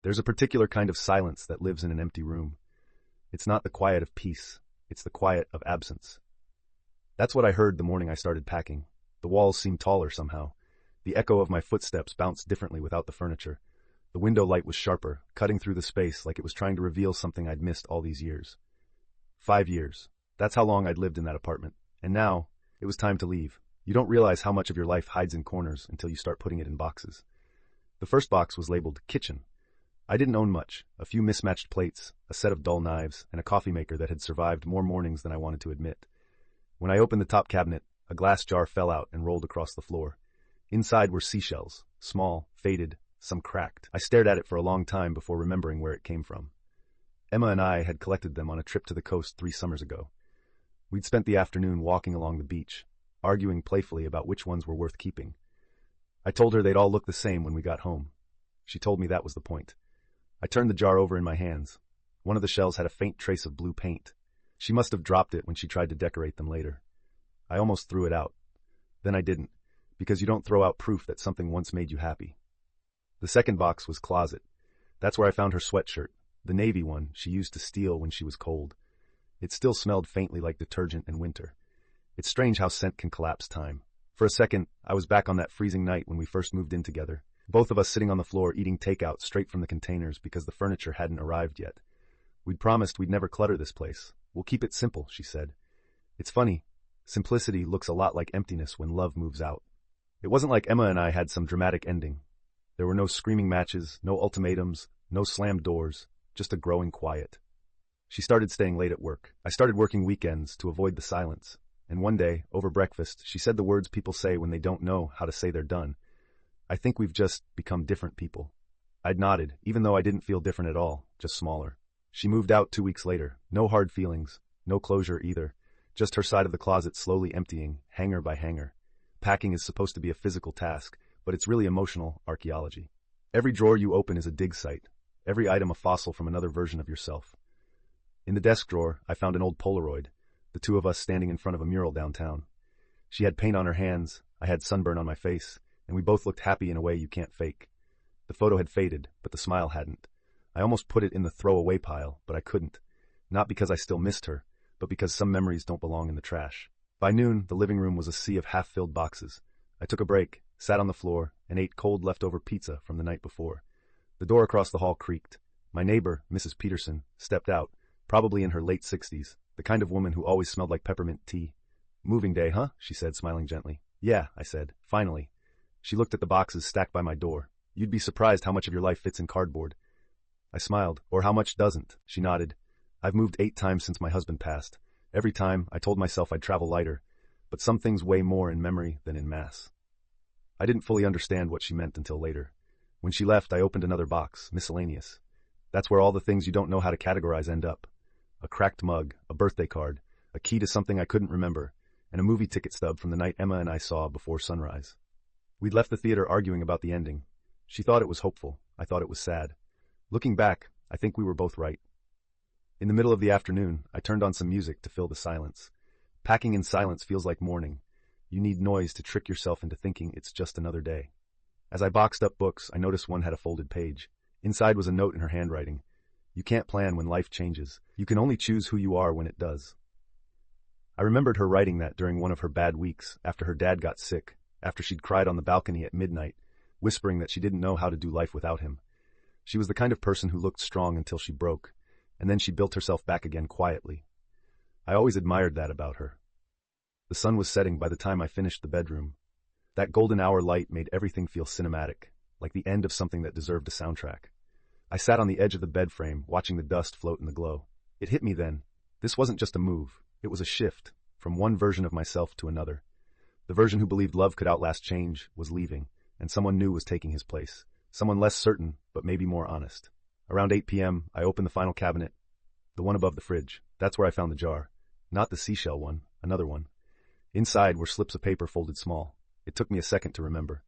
There's a particular kind of silence that lives in an empty room. It's not the quiet of peace, it's the quiet of absence. That's what I heard the morning I started packing. The walls seemed taller somehow. The echo of my footsteps bounced differently without the furniture. The window light was sharper, cutting through the space like it was trying to reveal something I'd missed all these years. 5 years. That's how long I'd lived in that apartment. And now, it was time to leave. You don't realize how much of your life hides in corners until you start putting it in boxes. The first box was labeled Kitchen. I didn't own much, a few mismatched plates, a set of dull knives, and a coffee maker that had survived more mornings than I wanted to admit. When I opened the top cabinet, a glass jar fell out and rolled across the floor. Inside were seashells, small, faded, some cracked. I stared at it for a long time before remembering where it came from. Emma and I had collected them on a trip to the coast 3 summers ago. We'd spent the afternoon walking along the beach, arguing playfully about which ones were worth keeping. I told her they'd all look the same when we got home. She told me that was the point. I turned the jar over in my hands. One of the shells had a faint trace of blue paint. She must have dropped it when she tried to decorate them later. I almost threw it out. Then I didn't, because you don't throw out proof that something once made you happy. The second box was Closet. That's where I found her sweatshirt, the navy one she used to steal when she was cold. It still smelled faintly like detergent in winter. It's strange how scent can collapse time. For a second, I was back on that freezing night when we first moved in together. Both of us sitting on the floor eating takeout straight from the containers because the furniture hadn't arrived yet. We'd promised we'd never clutter this place. We'll keep it simple, she said. It's funny. Simplicity looks a lot like emptiness when love moves out. It wasn't like Emma and I had some dramatic ending. There were no screaming matches, no ultimatums, no slammed doors, just a growing quiet. She started staying late at work. I started working weekends to avoid the silence. And one day, over breakfast, she said the words people say when they don't know how to say they're done. I think we've just become different people. I'd nodded, even though I didn't feel different at all, just smaller. She moved out 2 weeks later. No hard feelings, no closure either. Just her side of the closet slowly emptying, hanger by hanger. Packing is supposed to be a physical task, but it's really emotional archaeology. Every drawer you open is a dig site. Every item a fossil from another version of yourself. In the desk drawer, I found an old Polaroid, the two of us standing in front of a mural downtown. She had paint on her hands, I had sunburn on my face, and we both looked happy in a way you can't fake. The photo had faded, but the smile hadn't. I almost put it in the throw-away pile, but I couldn't. Not because I still missed her, but because some memories don't belong in the trash. By noon, the living room was a sea of half-filled boxes. I took a break, sat on the floor, and ate cold leftover pizza from the night before. The door across the hall creaked. My neighbor, Mrs. Peterson, stepped out, probably in her late 60s, the kind of woman who always smelled like peppermint tea. "Moving day, huh?" she said, smiling gently. "Yeah," I said, finally. She looked at the boxes stacked by my door. "You'd be surprised how much of your life fits in cardboard." I smiled. "Or how much doesn't?" She nodded. "I've moved 8 times since my husband passed. Every time, I told myself I'd travel lighter, but some things weigh more in memory than in mass." I didn't fully understand what she meant until later. When she left, I opened another box, miscellaneous. That's where all the things you don't know how to categorize end up. A cracked mug, a birthday card, a key to something I couldn't remember, and a movie ticket stub from the night Emma and I saw Before Sunrise. We'd left the theater arguing about the ending. She thought it was hopeful. I thought it was sad. Looking back, I think we were both right. In the middle of the afternoon, I turned on some music to fill the silence. Packing in silence feels like mourning. You need noise to trick yourself into thinking it's just another day. As I boxed up books, I noticed one had a folded page. Inside was a note in her handwriting. "You can't plan when life changes. You can only choose who you are when it does." I remembered her writing that during one of her bad weeks, after her dad got sick, after she'd cried on the balcony at midnight, whispering that she didn't know how to do life without him. She was the kind of person who looked strong until she broke, and then she built herself back again quietly. I always admired that about her. The sun was setting by the time I finished the bedroom. That golden hour light made everything feel cinematic, like the end of something that deserved a soundtrack. I sat on the edge of the bed frame, watching the dust float in the glow. It hit me then. This wasn't just a move. It was a shift, from one version of myself to another. The version who believed love could outlast change was leaving, and someone new was taking his place. Someone less certain, but maybe more honest. Around 8 p.m., I opened the final cabinet, the one above the fridge. That's where I found the jar. Not the seashell one, another one. Inside were slips of paper folded small. It took me a second to remember.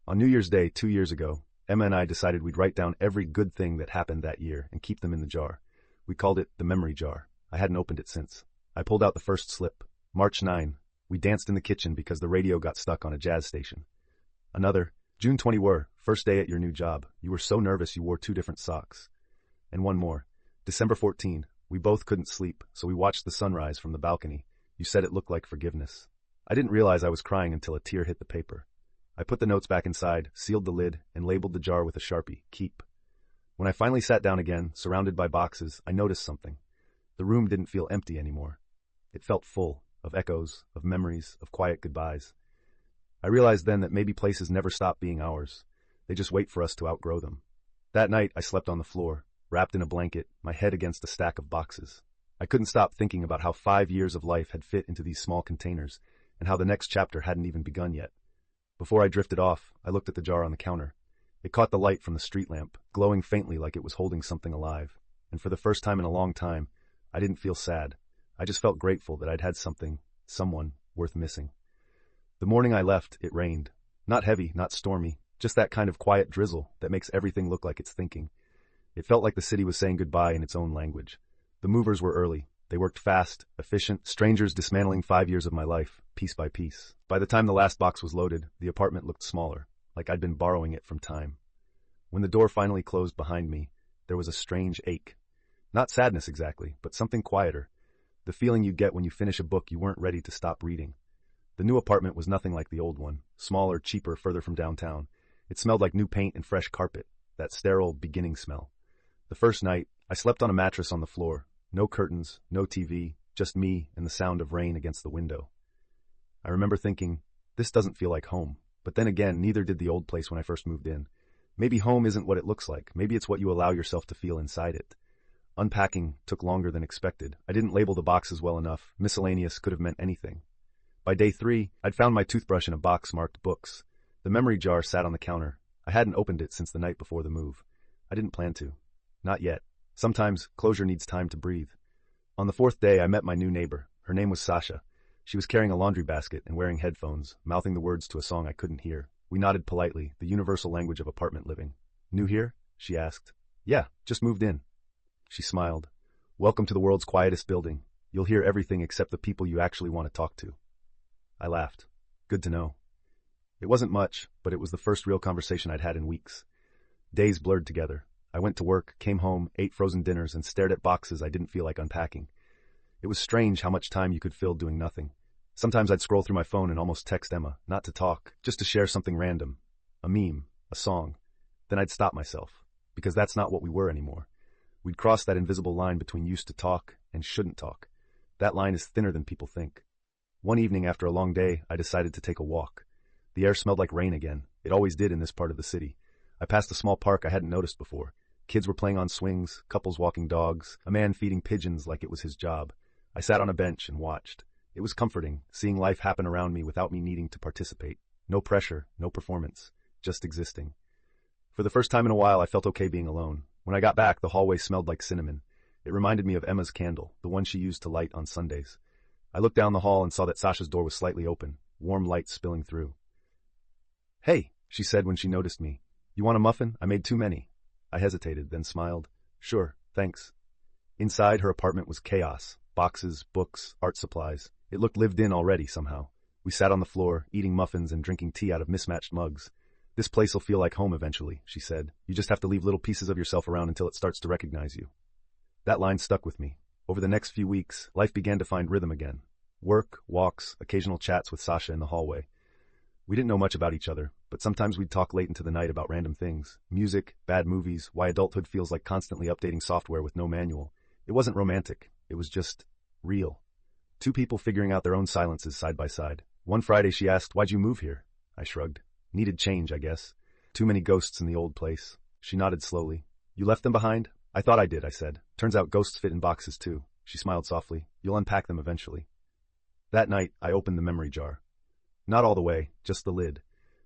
On New Year's Day 2 years ago, Emma and I decided we'd write down every good thing that happened that year and keep them in the jar. We called it the memory jar. I hadn't opened it since. I pulled out the first slip. March 9. We danced in the kitchen because the radio got stuck on a jazz station. Another, June 20, First day at your new job. You were so nervous you wore 2 different socks. And one more. December 14. We both couldn't sleep, so we watched the sunrise from the balcony. You said it looked like forgiveness. I didn't realize I was crying until a tear hit the paper. I put the notes back inside, sealed the lid, and labeled the jar with a Sharpie, keep. When I finally sat down again, surrounded by boxes, I noticed something. The room didn't feel empty anymore. It felt full, of echoes, of memories, of quiet goodbyes. I realized then that maybe places never stop being ours. They just wait for us to outgrow them. That night, I slept on the floor, wrapped in a blanket, my head against a stack of boxes. I couldn't stop thinking about how 5 years of life had fit into these small containers, and how the next chapter hadn't even begun yet. Before I drifted off, I looked at the jar on the counter. It caught the light from the street lamp, glowing faintly like it was holding something alive. And for the first time in a long time, I didn't feel sad. I just felt grateful that I'd had something, someone, worth missing. The morning I left, it rained. Not heavy, not stormy, just that kind of quiet drizzle that makes everything look like it's thinking. It felt like the city was saying goodbye in its own language. The movers were early. They worked fast, efficient, strangers dismantling 5 years of my life, piece by piece. By the time the last box was loaded, the apartment looked smaller, like I'd been borrowing it from time. When the door finally closed behind me, there was a strange ache. Not sadness exactly, but something quieter. The feeling you get when you finish a book you weren't ready to stop reading. The new apartment was nothing like the old one, smaller, cheaper, further from downtown. It smelled like new paint and fresh carpet, that sterile beginning smell. The first night, I slept on a mattress on the floor. No curtains, no TV, just me and the sound of rain against the window. I remember thinking, this doesn't feel like home. But then again, neither did the old place when I first moved in. Maybe home isn't what it looks like. Maybe it's what you allow yourself to feel inside it. Unpacking took longer than expected. I didn't label the boxes well enough. Miscellaneous could have meant anything. By day 3, I'd found my toothbrush in a box marked books. The memory jar sat on the counter. I hadn't opened it since the night before the move. I didn't plan to. Not yet. Sometimes closure needs time to breathe. On the 4th day, I met my new neighbor. Her name was Sasha. She was carrying a laundry basket and wearing headphones, mouthing the words to a song I couldn't hear. We nodded politely, the universal language of apartment living. New here? She asked. Yeah, just moved in. She smiled. Welcome to the world's quietest building. You'll hear everything except the people you actually want to talk to. I laughed. Good to know. It wasn't much, but it was the first real conversation I'd had in weeks. Days blurred together. I went to work, came home, ate frozen dinners, and stared at boxes I didn't feel like unpacking. It was strange how much time you could fill doing nothing. Sometimes I'd scroll through my phone and almost text Emma, not to talk, just to share something random. A meme, a song. Then I'd stop myself, because that's not what we were anymore. We'd crossed that invisible line between used to talk and shouldn't talk. That line is thinner than people think. One evening after a long day, I decided to take a walk. The air smelled like rain again. It always did in this part of the city. I passed a small park I hadn't noticed before. Kids were playing on swings, couples walking dogs, a man feeding pigeons like it was his job. I sat on a bench and watched. It was comforting, seeing life happen around me without me needing to participate. No pressure, no performance, just existing. For the first time in a while, I felt okay being alone. When I got back, the hallway smelled like cinnamon. It reminded me of Emma's candle, the one she used to light on Sundays. I looked down the hall and saw that Sasha's door was slightly open, warm light spilling through. Hey, she said when she noticed me. You want a muffin? I made too many. I hesitated, then smiled. Sure, thanks. Inside, her apartment was chaos. Boxes, books, art supplies. It looked lived in already somehow. We sat on the floor, eating muffins and drinking tea out of mismatched mugs. This place will feel like home eventually, she said. You just have to leave little pieces of yourself around until it starts to recognize you. That line stuck with me. Over the next few weeks, life began to find rhythm again. Work, walks, occasional chats with Sasha in the hallway. We didn't know much about each other, but sometimes we'd talk late into the night about random things. Music, bad movies, why adulthood feels like constantly updating software with no manual. It wasn't romantic. It was just real. Two people figuring out their own silences side by side. One Friday she asked, "Why'd you move here?" I shrugged. Needed change, I guess. Too many ghosts in the old place. She nodded slowly. You left them behind? I thought I did, I said. Turns out ghosts fit in boxes too. She smiled softly. You'll unpack them eventually. That night, I opened the memory jar. Not all the way, just the lid.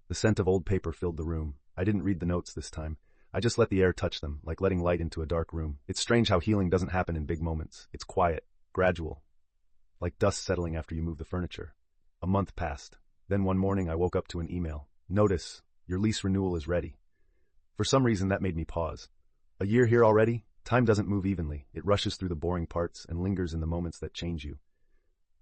The scent of old paper filled the room. I didn't read the notes this time. I just let the air touch them, like letting light into a dark room. It's strange how healing doesn't happen in big moments. It's quiet, gradual. Like dust settling after you move the furniture. A month passed. Then one morning I woke up to an email. Notice, your lease renewal is ready. For some reason that made me pause. A year here already? Time doesn't move evenly. It rushes through the boring parts and lingers in the moments that change you.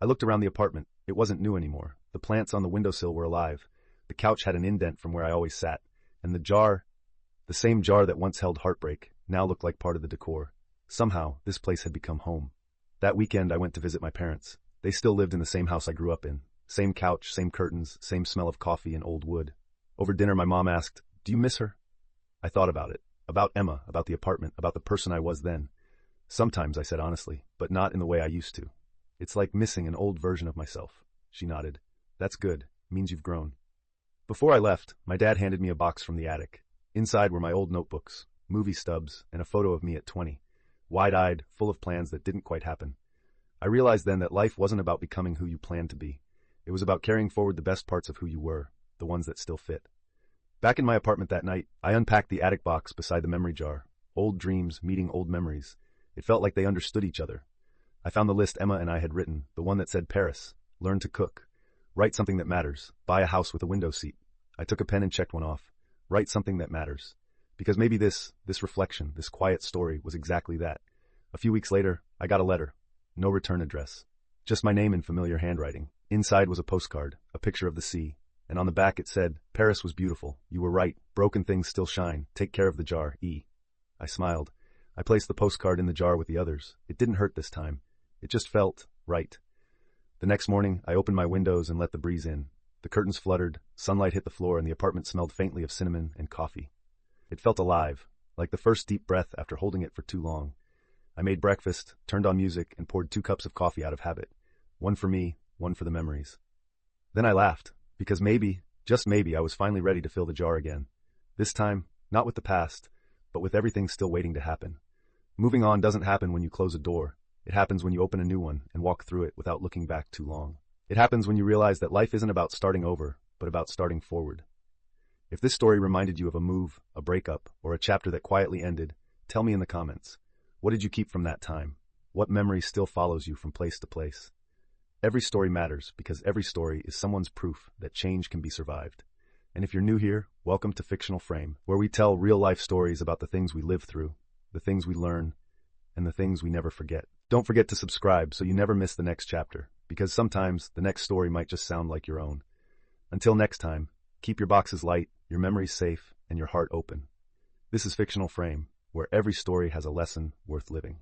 I looked around the apartment. It wasn't new anymore. The plants on the windowsill were alive. The couch had an indent from where I always sat, And the same jar that once held heartbreak, now looked like part of the decor. Somehow, this place had become home. That weekend, I went to visit my parents. They still lived in the same house I grew up in. Same couch, same curtains, same smell of coffee and old wood. Over dinner, my mom asked, "Do you miss her?" I thought about it. About Emma, about the apartment, about the person I was then. Sometimes, I said honestly, but not in the way I used to. It's like missing an old version of myself. She nodded. That's good. Means you've grown. Before I left, my dad handed me a box from the attic. Inside were my old notebooks, movie stubs, and a photo of me at 20. Wide-eyed, full of plans that didn't quite happen. I realized then that life wasn't about becoming who you planned to be. It was about carrying forward the best parts of who you were, the ones that still fit. Back in my apartment that night, I unpacked the attic box beside the memory jar. Old dreams meeting old memories. It felt like they understood each other. I found the list Emma and I had written, the one that said Paris, learn to cook, write something that matters, buy a house with a window seat. I took a pen and checked one off. Write something that matters. Because maybe this reflection, this quiet story was exactly that. A few weeks later, I got a letter. No return address. Just my name in familiar handwriting. Inside was a postcard, a picture of the sea. And on the back it said, Paris was beautiful. You were right. Broken things still shine. Take care of the jar, E. I smiled. I placed the postcard in the jar with the others. It didn't hurt this time. It just felt right. The next morning, I opened my windows and let the breeze in. The curtains fluttered, sunlight hit the floor, and the apartment smelled faintly of cinnamon and coffee. It felt alive, like the first deep breath after holding it for too long. I made breakfast, turned on music, and poured 2 cups of coffee out of habit. One for me, one for the memories. Then I laughed, because maybe, just maybe, I was finally ready to fill the jar again. This time, not with the past, but with everything still waiting to happen. Moving on doesn't happen when you close a door. It happens when you open a new one and walk through it without looking back too long. It happens when you realize that life isn't about starting over, but about starting forward. If this story reminded you of a move, a breakup, or a chapter that quietly ended, tell me in the comments. What did you keep from that time? What memory still follows you from place to place? Every story matters because every story is someone's proof that change can be survived. And if you're new here, welcome to Fictional Frame, where we tell real-life stories about the things we live through, the things we learn, and the things we never forget. Don't forget to subscribe so you never miss the next chapter, because sometimes the next story might just sound like your own. Until next time, keep your boxes light, your memories safe, and your heart open. This is Fictional Frame, where every story has a lesson worth living.